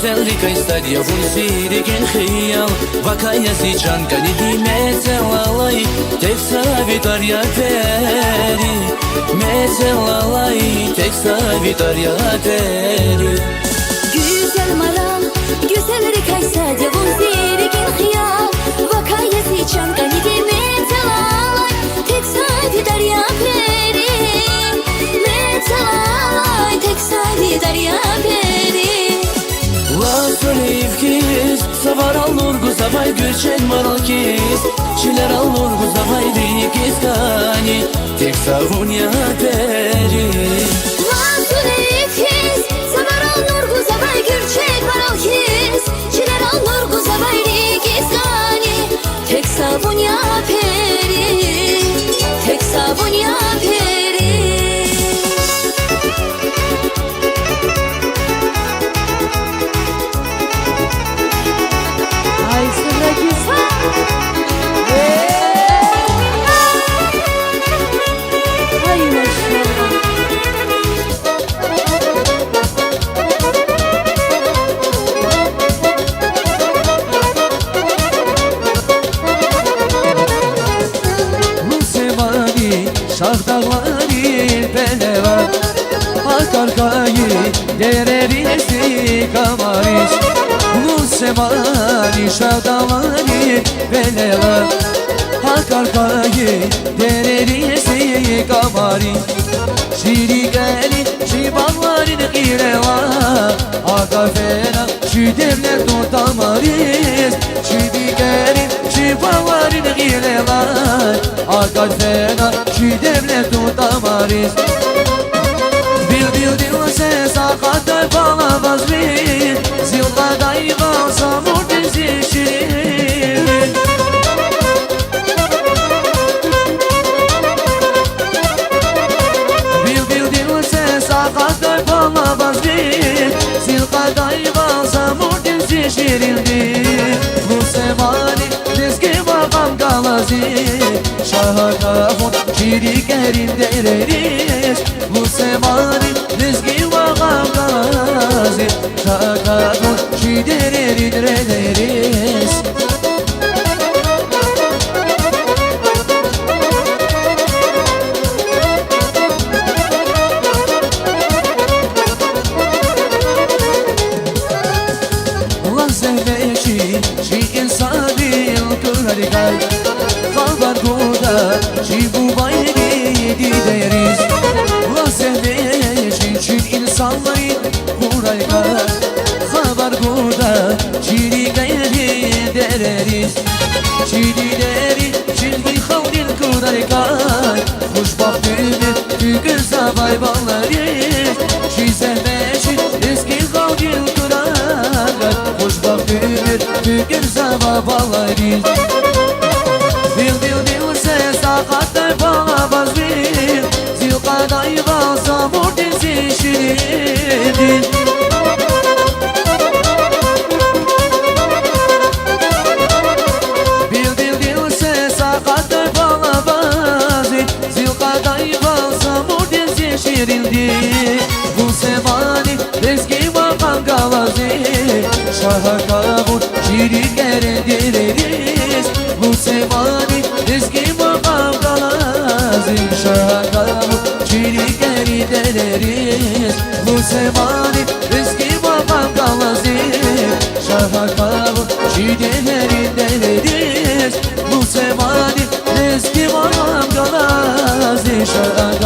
güzellik aystadia funsirik khiyal vakaya si can kanidi metelalay tek savitar ya teri metelalay tek savitar ya teri güzel maral güzellik aystadia funsirik khiyal vakaya si can kanidi metelalay tek savitar ya teri metelalay tek savitar ya teri Solivkiz, savar alnur guzavay gülçen maralkiz Çiler alnur guzavay dikiz kani tek savun ya peri Solivkiz, savar alnur guzavay gülçen maralkiz Çiler alnur guzavay dikiz kani tek savun ya peri tek savun ya peri Şahdavari peleva Akarkayı dererisi kamariş Musemani şahdavari peleva Akarkayı dererisi kamariş Şiri geli şibanların gireva Akafena şiderler tutamariz Şiri geli şibanların gireva Akafena şiderler tutamariz Bil ses akatay bana vazmin Zilgadayı balsam ortesi şirin Bil ses akatay bana vazmin Zilgadayı balsam ortesi şirindir Bu semani rezki makam galazi Şahakafon şiri gerin dereriz Bu semani rezki makam galazi Şahakafon şiri dererin dereriz Ulan sevmeşi şi insanil kırarikay Kalbar kuda şi bu bayri dideriz Ulan sevmeşi şi insanil kırarikay Kalbar kuda şi gayri dereriz Şi dideri şilgi havdil kırarikay Hoşbahtını tükür sabay ballarız Şi sevmeşi eski havdil kırarikay Hoşbahtını tükür sabay ballarız Bil ses akatay bana vazmin Zilgadayı balsam ortesi şirin Bil ses akatay bana vazmin Zilgadayı balsam ortesi şirindir Bu semani rezki makam galazi Şaha kavun şirin gerendireriz Bu semani rezki makam galazi Şaha kavun şirin gerendireriz Bu semani rezki makam galazi Şaha kavun şirin gerendireriz Bu semani rezki makam galazi Şaha